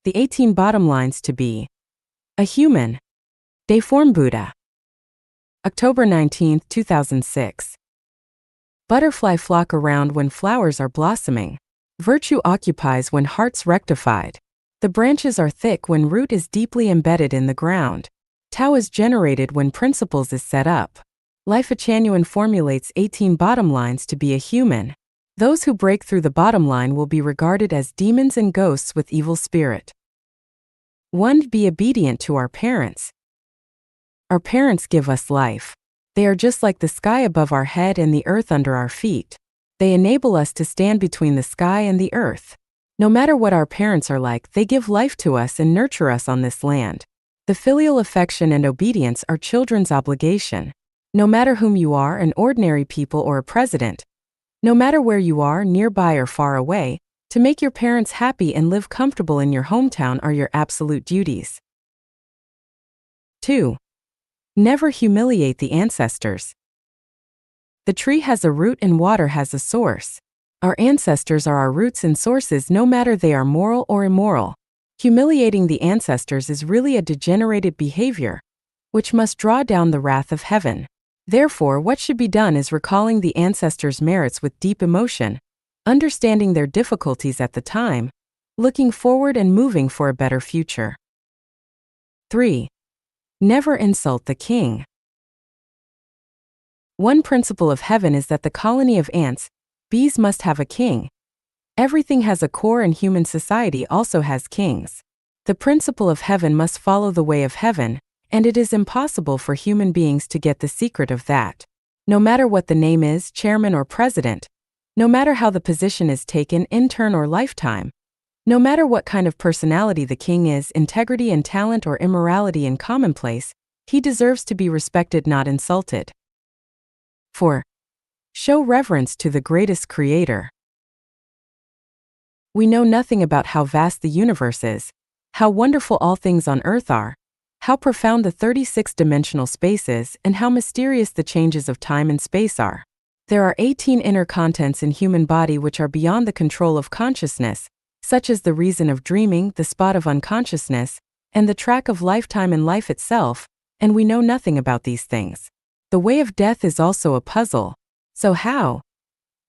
the 18 bottom lines to be a human. Dayform Buddha. October 19, 2006. Butterfly flock around when flowers are blossoming. Virtue occupies when heart's rectified. The branches are thick when root is deeply embedded in the ground. Tao is generated when principles is set up. Life Achanuan formulates 18 bottom lines to be a human. Those who break through the bottom line will be regarded as demons and ghosts with evil spirit. 1. Be obedient to our parents. Our parents give us life. They are just like the sky above our head and the earth under our feet. They enable us to stand between the sky and the earth. No matter what our parents are like, they give life to us and nurture us on this land. The filial affection and obedience are children's obligation. No matter whom you are, an ordinary people or a president, no matter where you are, nearby or far away, to make your parents happy and live comfortable in your hometown are your absolute duties. 2. Never humiliate the ancestors. The tree has a root and water has a source. Our ancestors are our roots and sources, no matter they are moral or immoral. Humiliating the ancestors is really a degenerated behavior, which must draw down the wrath of heaven. Therefore, what should be done is recalling the ancestors' merits with deep emotion, understanding their difficulties at the time, looking forward and moving for a better future. 3. Never insult the king. One principle of heaven is that the colony of ants, bees, must have a king. Everything has a core, and human society also has kings. The principle of heaven must follow the way of heaven, and it is impossible for human beings to get the secret of that. No matter what the name is, chairman or president, no matter how the position is taken, intern or lifetime, no matter what kind of personality the king is, integrity and talent or immorality and commonplace, he deserves to be respected, not insulted. 4. Show reverence to the greatest creator. We know nothing about how vast the universe is, how wonderful all things on earth are, how profound the 36-dimensional space is, and how mysterious the changes of time and space are. There are 18 inner contents in human body which are beyond the control of consciousness, such as the reason of dreaming, the spot of unconsciousness, and the track of lifetime and life itself, and we know nothing about these things. The way of death is also a puzzle. So how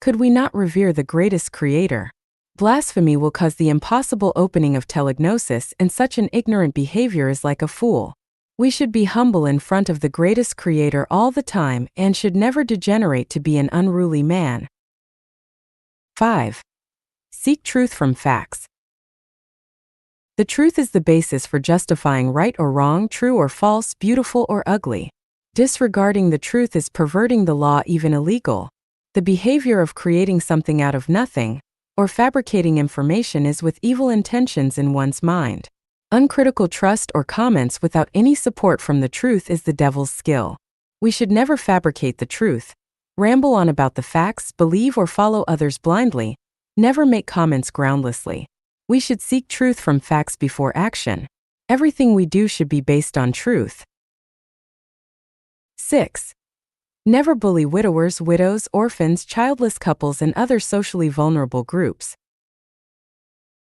could we not revere the greatest creator? Blasphemy will cause the impossible opening of telegnosis, and such an ignorant behavior is like a fool. We should be humble in front of the greatest creator all the time and should never degenerate to be an unruly man. 5. Seek truth from facts. The truth is the basis for justifying right or wrong, true or false, beautiful or ugly. Disregarding the truth is perverting the law, even illegal. The behavior of creating something out of nothing, or fabricating information, is with evil intentions in one's mind. Uncritical trust or comments without any support from the truth is the devil's skill. We should never fabricate the truth, ramble on about the facts, believe or follow others blindly, never make comments groundlessly. We should seek truth from facts before action. Everything we do should be based on truth. 6. Never bully widowers, widows, orphans, childless couples, and other socially vulnerable groups.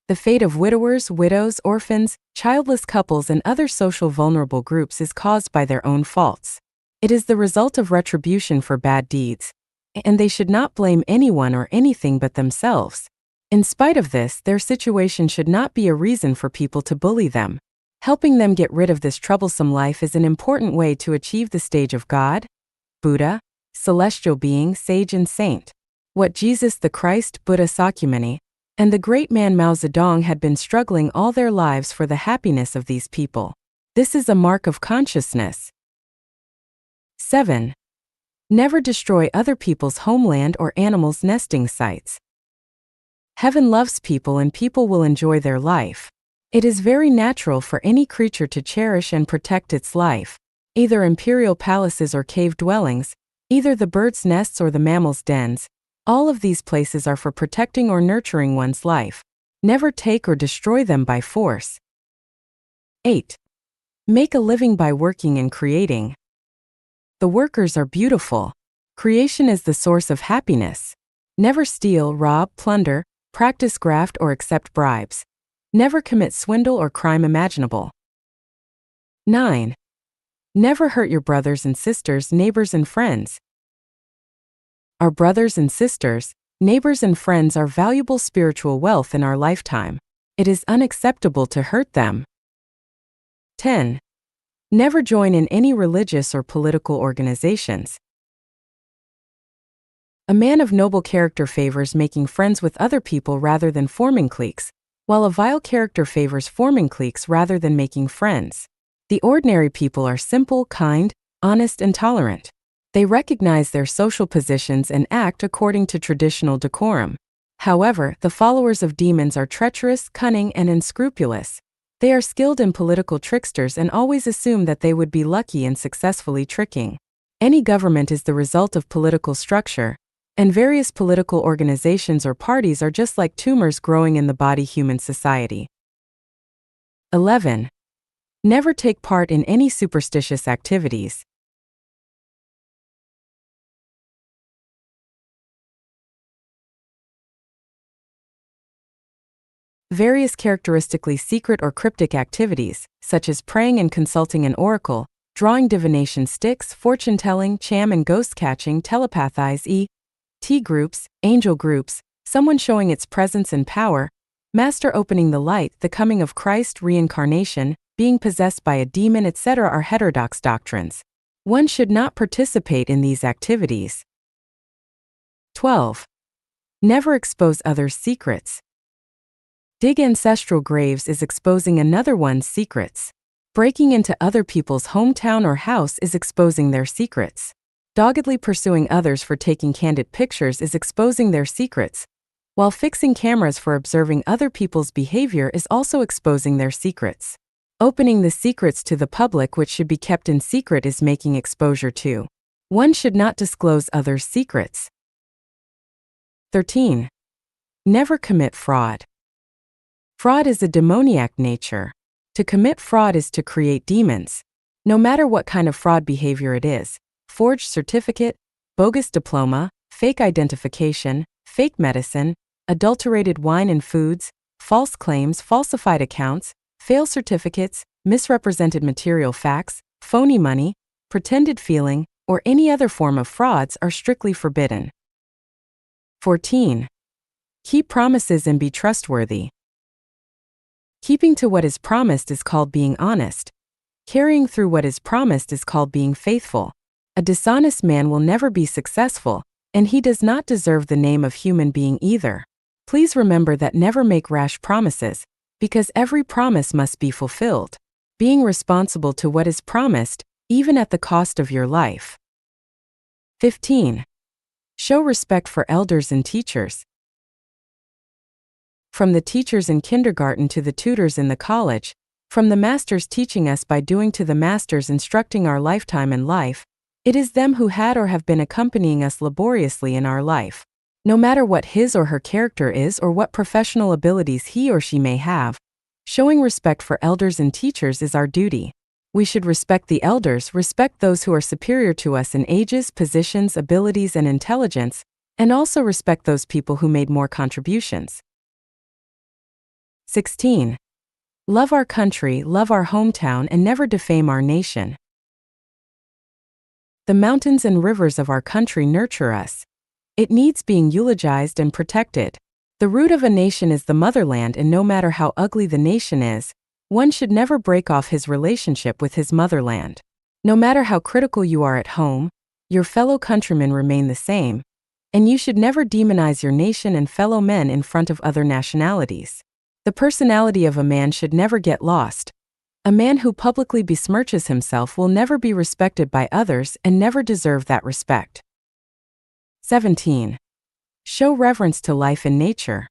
The fate of widowers, widows, orphans, childless couples, and other social vulnerable groups is caused by their own faults. It is the result of retribution for bad deeds, and they should not blame anyone or anything but themselves. In spite of this, their situation should not be a reason for people to bully them. Helping them get rid of this troublesome life is an important way to achieve the stage of God, Buddha, celestial being, sage and saint. What Jesus the Christ, Buddha Sakyamuni, and the great man Mao Zedong had been struggling all their lives for the happiness of these people. This is a mark of consciousness. 7. Never destroy other people's homeland or animals' nesting sites. Heaven loves people and people will enjoy their life. It is very natural for any creature to cherish and protect its life. Either imperial palaces or cave dwellings, either the birds' nests or the mammals' dens, all of these places are for protecting or nurturing one's life. Never take or destroy them by force. 8. Make a living by working and creating. The workers are beautiful. Creation is the source of happiness. Never steal, rob, plunder, practice graft or accept bribes. Never commit swindle or crime imaginable. 9. Never hurt your brothers and sisters, neighbors and friends. Our brothers and sisters, neighbors and friends are valuable spiritual wealth in our lifetime. It is unacceptable to hurt them. 10. Never join in any religious or political organizations. A man of noble character favors making friends with other people rather than forming cliques, while a vile character favors forming cliques rather than making friends. The ordinary people are simple, kind, honest, and tolerant. They recognize their social positions and act according to traditional decorum. However, the followers of demons are treacherous, cunning, and unscrupulous. They are skilled in political tricksters and always assume that they would be lucky in successfully tricking. Any government is the result of political structure, and various political organizations or parties are just like tumors growing in the body human society. 11. Never take part in any superstitious activities. Various characteristically secret or cryptic activities, such as praying and consulting an oracle, drawing divination sticks, fortune-telling, charm and ghost-catching, telepathize, E.T. groups, angel groups, someone showing its presence and power, master opening the light, the coming of Christ, reincarnation, being possessed by a demon, etc. are heterodox doctrines. One should not participate in these activities. 12. Never expose others' secrets. Dig ancestral graves is exposing another one's secrets. Breaking into other people's hometown or house is exposing their secrets. Doggedly pursuing others for taking candid pictures is exposing their secrets, while fixing cameras for observing other people's behavior is also exposing their secrets. Opening the secrets to the public which should be kept in secret is making exposure too. One should not disclose others' secrets. 13. Never commit fraud. Fraud is a demoniac nature. To commit fraud is to create demons. No matter what kind of fraud behavior it is, forged certificate, bogus diploma, fake identification, fake medicine, adulterated wine and foods, false claims, falsified accounts, fail certificates, misrepresented material facts, phony money, pretended feeling, or any other form of frauds are strictly forbidden. 14. Keep promises and be trustworthy. Keeping to what is promised is called being honest. Carrying through what is promised is called being faithful. A dishonest man will never be successful, and he does not deserve the name of human being either. Please remember that never make rash promises, because every promise must be fulfilled. Being responsible to what is promised, even at the cost of your life. 15. Show respect for elders and teachers. From the teachers in kindergarten to the tutors in the college, from the masters teaching us by doing to the masters instructing our lifetime and life, it is them who had or have been accompanying us laboriously in our life. No matter what his or her character is or what professional abilities he or she may have, showing respect for elders and teachers is our duty. We should respect the elders, respect those who are superior to us in ages, positions, abilities, and intelligence, and also respect those people who made more contributions. 16. Love our country, love our hometown, and never defame our nation. The mountains and rivers of our country nurture us. It needs being eulogized and protected. The root of a nation is the motherland, and no matter how ugly the nation is, one should never break off his relationship with his motherland. No matter how critical you are at home, your fellow countrymen remain the same, and you should never demonize your nation and fellow men in front of other nationalities. The personality of a man should never get lost. A man who publicly besmirches himself will never be respected by others and never deserve that respect. 17. Show reverence to life and nature.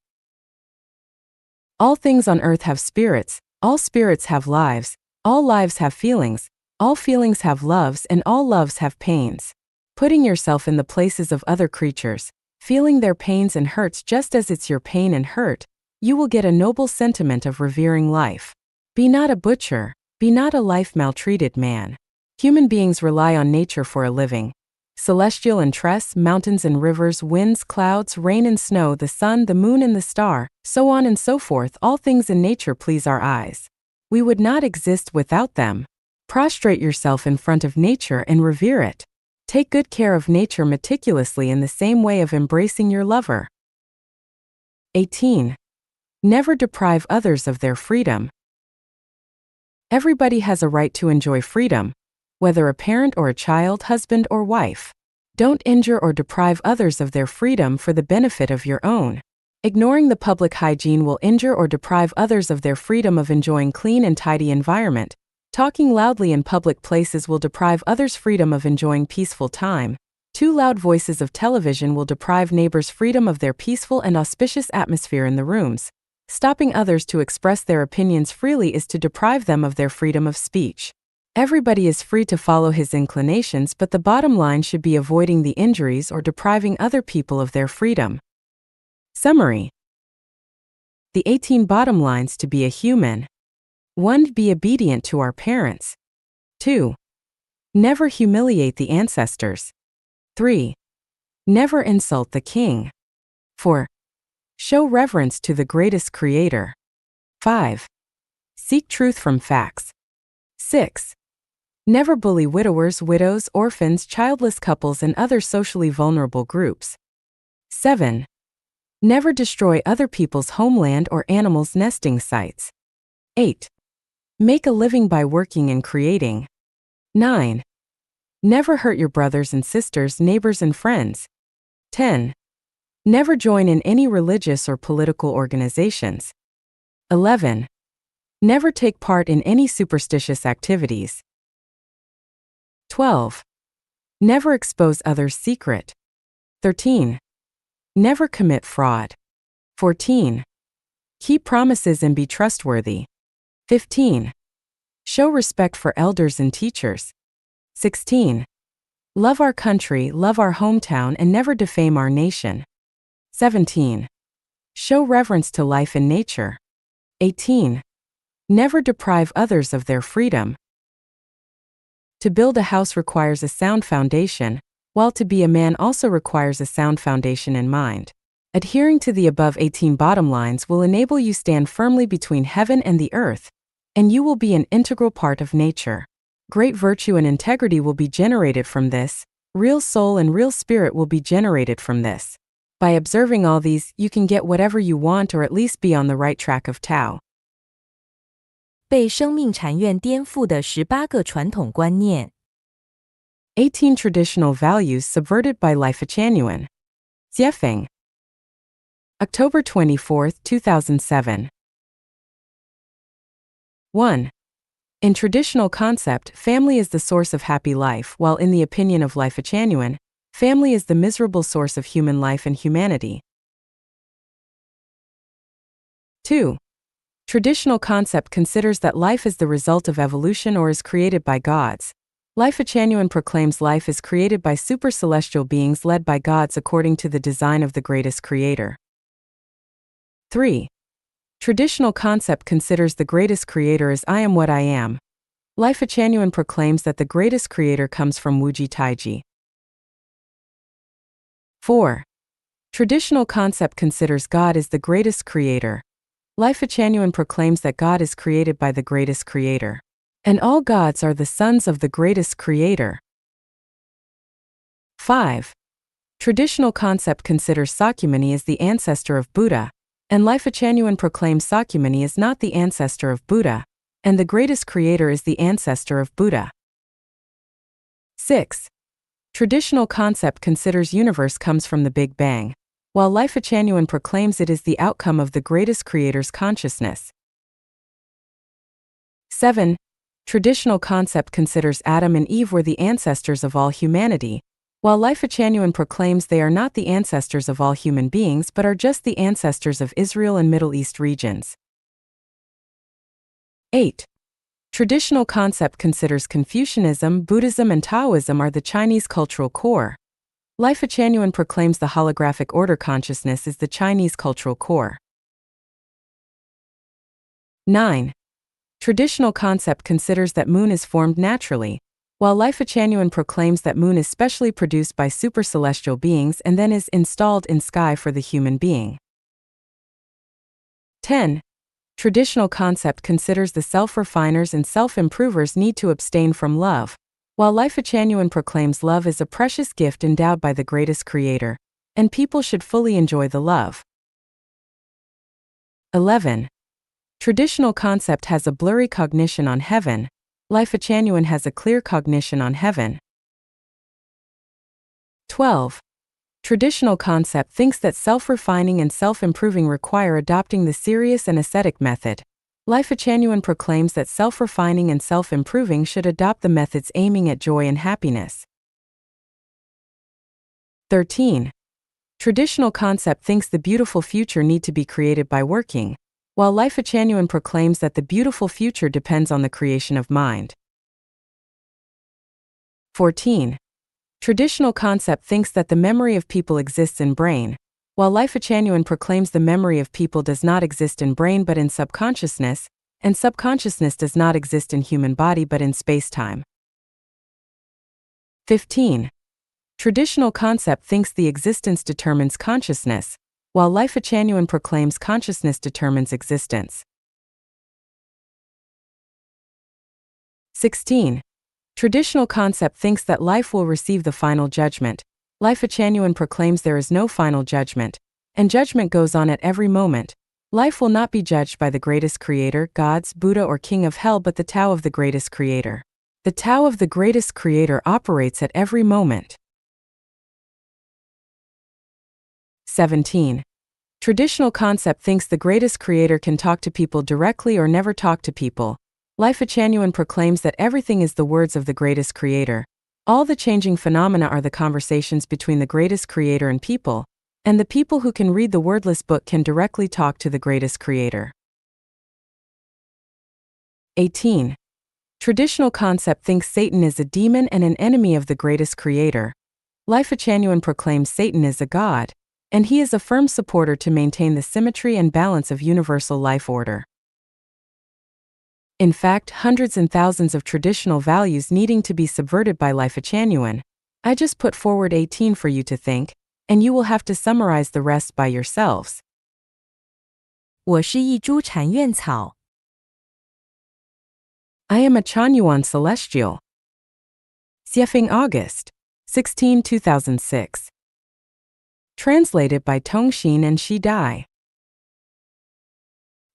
All things on earth have spirits, all spirits have lives, all lives have feelings, all feelings have loves, and all loves have pains. Putting yourself in the places of other creatures, feeling their pains and hurts just as it's your pain and hurt, you will get a noble sentiment of revering life. Be not a butcher, be not a life-maltreated man. Human beings rely on nature for a living. celestial and tress, mountains and rivers, winds, clouds, rain and snow, the sun, the moon and the star, so on and so forth. All things in nature please our eyes. We would not exist without them. Prostrate yourself in front of nature and revere it. Take good care of nature meticulously in the same way of embracing your lover. 18. Never deprive others of their freedom. Everybody has a right to enjoy freedom, whether a parent or a child, husband or wife. Don't injure or deprive others of their freedom for the benefit of your own. Ignoring the public hygiene will injure or deprive others of their freedom of enjoying clean and tidy environment. Talking loudly in public places will deprive others' freedom of enjoying peaceful time. Too loud voices of television will deprive neighbors' freedom of their peaceful and auspicious atmosphere in the rooms. Stopping others to express their opinions freely is to deprive them of their freedom of speech. Everybody is free to follow his inclinations, but the bottom line should be avoiding the injuries or depriving other people of their freedom. Summary. The 18 bottom lines to be a human. 1. Be obedient to our parents. 2. Never humiliate the ancestors. 3. Never insult the king. 4. Show reverence to the greatest creator. 5. Seek truth from facts. 6. Never bully widowers, widows, orphans, childless couples, and other socially vulnerable groups. 7. Never destroy other people's homeland or animals' nesting sites. 8. Make a living by working and creating. 9. Never hurt your brothers and sisters, neighbors and friends. 10. Never join in any religious or political organizations. 11. Never take part in any superstitious activities. 12. Never expose others' secret. 13. Never commit fraud. 14. Keep promises and be trustworthy. 15. Show respect for elders and teachers. 16. Love our country, love our hometown, and never defame our nation. 17. Show reverence to life and nature. 18. Never deprive others of their freedom. To build a house requires a sound foundation, while to be a man also requires a sound foundation in mind. Adhering to the above 18 bottom lines will enable you stand firmly between heaven and the earth, and you will be an integral part of nature. Great virtue and integrity will be generated from this. Real soul and real spirit will be generated from this. By observing all these, you can get whatever you want or at least be on the right track of Tao. 被生命禅院颠覆的18个传统观念。 18 traditional values subverted by Life Changyuan. Jiefeng. October 24, 2007. 1. In traditional concept, family is the source of happy life, while in the opinion of Life Changyuan, family is the miserable source of human life and humanity. 2. Traditional concept considers that life is the result of evolution or is created by gods. Life Changyuan proclaims life is created by super-celestial beings led by gods according to the design of the greatest creator. 3. Traditional concept considers the greatest creator as I am what I am. Life Changyuan proclaims that the greatest creator comes from Wuji Taiji. 4. Traditional concept considers God as the greatest creator. Life Changyuan proclaims that God is created by the greatest creator. And all gods are the sons of the greatest creator. 5. Traditional concept considers Sakyamuni as the ancestor of Buddha, and Life Changyuan proclaims Sakyamuni is not the ancestor of Buddha, and the greatest creator is the ancestor of Buddha. 6. Traditional concept considers universe comes from the Big Bang, while Life Changyuan proclaims it is the outcome of the greatest creator's consciousness. 7. Traditional concept considers Adam and Eve were the ancestors of all humanity, while Life Changyuan proclaims they are not the ancestors of all human beings but are just the ancestors of Israel and Middle East regions. 8. Traditional concept considers Confucianism, Buddhism, and Taoism are the Chinese cultural core. Life Changyuan proclaims the holographic order consciousness is the Chinese cultural core. 9. Traditional concept considers that moon is formed naturally. while Life Achanuan proclaims that moon is specially produced by super-celestial beings and then is installed in sky for the human being. 10. Traditional concept considers the self-refiners and self-improvers need to abstain from love, while Life Achanuan proclaims love is a precious gift endowed by the greatest creator, and people should fully enjoy the love. 11. Traditional concept has a blurry cognition on heaven, Life Achanuan has a clear cognition on heaven. 12. Traditional concept thinks that self-refining and self-improving require adopting the serious and ascetic method. Life Achanuan proclaims that self-refining and self-improving should adopt the methods aiming at joy and happiness. 13. Traditional concept thinks the beautiful future need to be created by working, while Life Achanuan proclaims that the beautiful future depends on the creation of mind. 14. Traditional concept thinks that the memory of people exists in brain, while Life Achanuan proclaims the memory of people does not exist in brain but in subconsciousness, and subconsciousness does not exist in human body but in space-time. 15. Traditional concept thinks the existence determines consciousness, while Life Achanuan proclaims consciousness determines existence. 16. Traditional concept thinks that life will receive the final judgment. Life Achanuan proclaims there is no final judgment, and judgment goes on at every moment. Life will not be judged by the greatest creator, gods, Buddha or king of hell but the Tao of the greatest creator. The Tao of the greatest creator operates at every moment. 17. Traditional concept thinks the greatest creator can talk to people directly or never talk to people. Life Achanuan proclaims that everything is the words of the greatest creator. All the changing phenomena are the conversations between the greatest creator and people, and the people who can read the wordless book can directly talk to the greatest creator. 18. Traditional concept thinks Satan is a demon and an enemy of the greatest creator. Life Achanuan proclaims Satan is a god, and he is a firm supporter to maintain the symmetry and balance of universal life order. In fact, hundreds and thousands of traditional values needing to be subverted by Life Achanuan. I just put forward 18 for you to think, and you will have to summarize the rest by yourselves. 我是一株禅院草。 I am a Chanyuan celestial. Xiefeng August, 16, 2006. Translated by Tongxin and Shi Dai.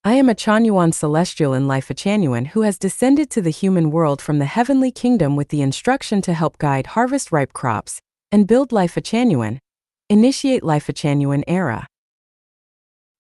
I am a Chanyuan celestial in Life Achanuan who has descended to the human world from the heavenly kingdom with the instruction to help guide harvest ripe crops and build Life Achanuan, initiate Life Achanuan era.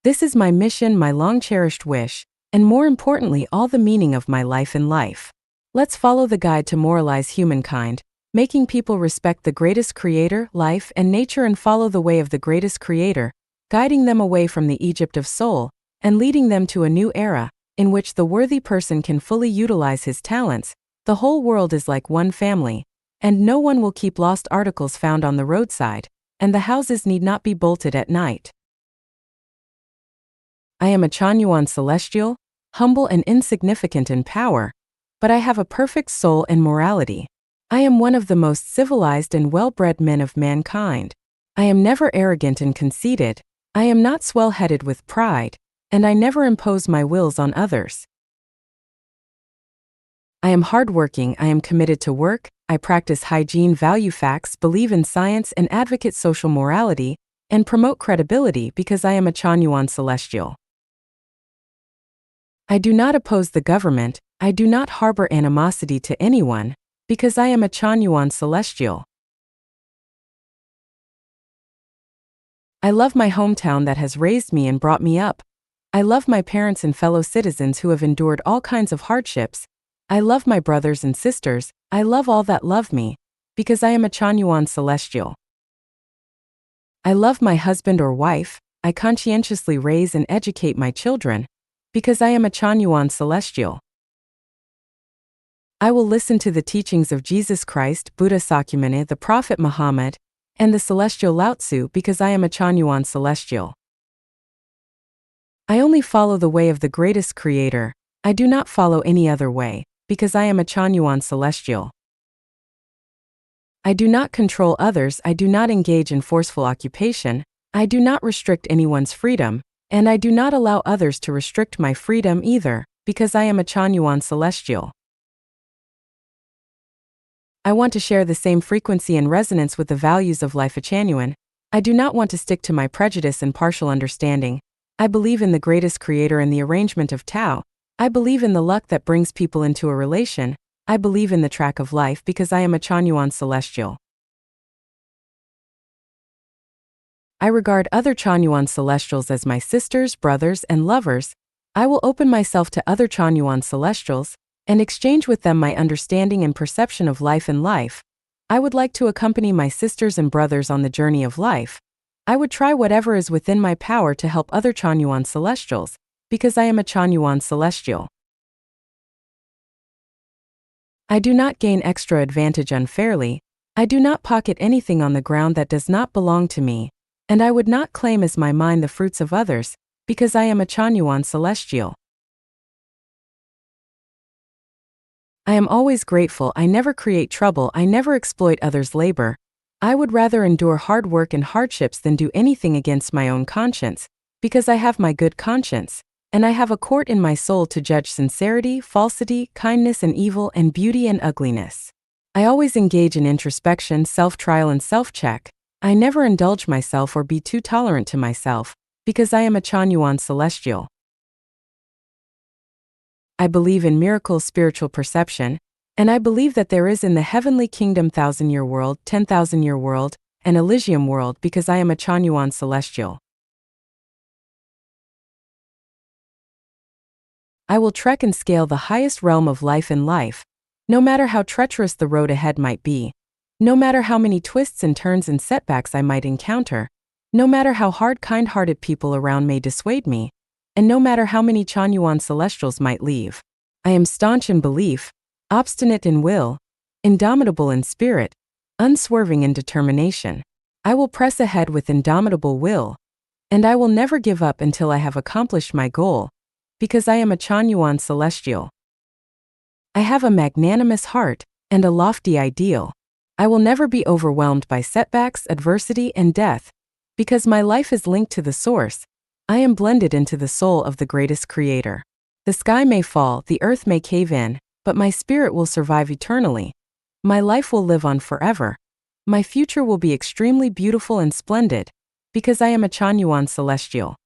This is my mission, my long-cherished wish, and more importantly all the meaning of my life in life. Let's follow the guide to moralize humankind, making people respect the greatest creator, life, and nature and follow the way of the greatest creator, guiding them away from the Egypt of soul, and leading them to a new era, in which the worthy person can fully utilize his talents. The whole world is like one family, and no one will keep lost articles found on the roadside, and the houses need not be bolted at night. I am a Chanyuan celestial, humble and insignificant in power, but I have a perfect soul and morality. I am one of the most civilized and well-bred men of mankind. I am never arrogant and conceited. I am not swell-headed with pride, and I never impose my wills on others. I am hardworking, I am committed to work, I practice hygiene, value facts, believe in science and advocate social morality, and promote credibility because I am a Chanyuan celestial. I do not oppose the government, I do not harbor animosity to anyone, because I am a Chanyuan celestial. I love my hometown that has raised me and brought me up. I love my parents and fellow citizens who have endured all kinds of hardships. I love my brothers and sisters, I love all that love me, because I am a Chanyuan celestial. I love my husband or wife, I conscientiously raise and educate my children, because I am a Chanyuan celestial. I will listen to the teachings of Jesus Christ, Buddha Sakyamuni, the Prophet Muhammad, and the celestial Lao Tzu because I am a Chanyuan celestial. I only follow the way of the greatest creator, I do not follow any other way, because I am a Chanyuan celestial. I do not control others, I do not engage in forceful occupation, I do not restrict anyone's freedom, and I do not allow others to restrict my freedom either, because I am a Chanyuan celestial. I want to share the same frequency and resonance with the values of Life Changyuan. I do not want to stick to my prejudice and partial understanding. I believe in the greatest creator and the arrangement of Tao. I believe in the luck that brings people into a relation. I believe in the track of life because I am a Chanyuan celestial. I regard other Chanyuan celestials as my sisters, brothers, and lovers. I will open myself to other Chanyuan celestials and exchange with them my understanding and perception of life and life. I would like to accompany my sisters and brothers on the journey of life. I would try whatever is within my power to help other Chanyuan celestials, because I am a Chanyuan celestial. I do not gain extra advantage unfairly. I do not pocket anything on the ground that does not belong to me, and I would not claim as my mine the fruits of others, because I am a Chanyuan celestial. I am always grateful, I never create trouble, I never exploit others' labor. I would rather endure hard work and hardships than do anything against my own conscience, because I have my good conscience, and I have a court in my soul to judge sincerity, falsity, kindness and evil, and beauty and ugliness. I always engage in introspection, self-trial and self-check. I never indulge myself or be too tolerant to myself, because I am a Chanyuan celestial. I believe in miracle spiritual perception, and I believe that there is in the heavenly kingdom 1,000-year world, 10,000-year world, and Elysium world because I am a Chanyuan celestial. I will trek and scale the highest realm of life in life, no matter how treacherous the road ahead might be, no matter how many twists and turns and setbacks I might encounter, no matter how hard kind-hearted people around may dissuade me, and no matter how many Chanyuan celestials might leave. I am staunch in belief, obstinate in will, indomitable in spirit, unswerving in determination. I will press ahead with indomitable will, and I will never give up until I have accomplished my goal, because I am a Chanyuan celestial. I have a magnanimous heart and a lofty ideal. I will never be overwhelmed by setbacks, adversity, and death, because my life is linked to the source. I am blended into the soul of the greatest creator. The sky may fall, the earth may cave in, but my spirit will survive eternally. My life will live on forever. My future will be extremely beautiful and splendid, because I am a Chanyuan celestial.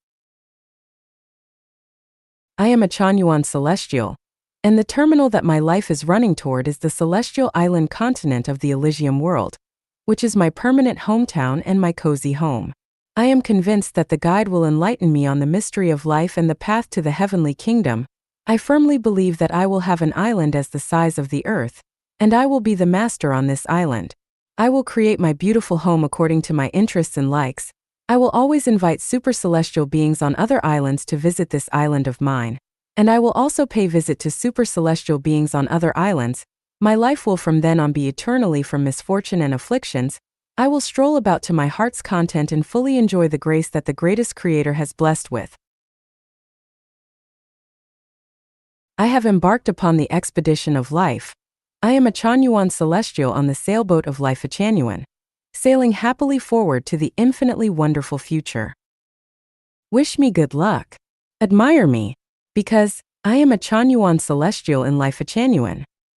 I am a Chanyuan celestial, and the terminal that my life is running toward is the celestial island continent of the Elysium world, which is my permanent hometown and my cozy home. I am convinced that the guide will enlighten me on the mystery of life and the path to the heavenly kingdom. I firmly believe that I will have an island as the size of the earth, and I will be the master on this island. I will create my beautiful home according to my interests and likes. I will always invite super celestial beings on other islands to visit this island of mine, and I will also pay visit to super celestial beings on other islands. My life will from then on be eternally from misfortune and afflictions. I will stroll about to my heart's content and fully enjoy the grace that the greatest creator has blessed with. I have embarked upon the expedition of life. I am a Chanyuan celestial on the sailboat of Life Changyuan, sailing happily forward to the infinitely wonderful future. Wish me good luck. Admire me, because I am a Chanyuan celestial in Life Changyuan.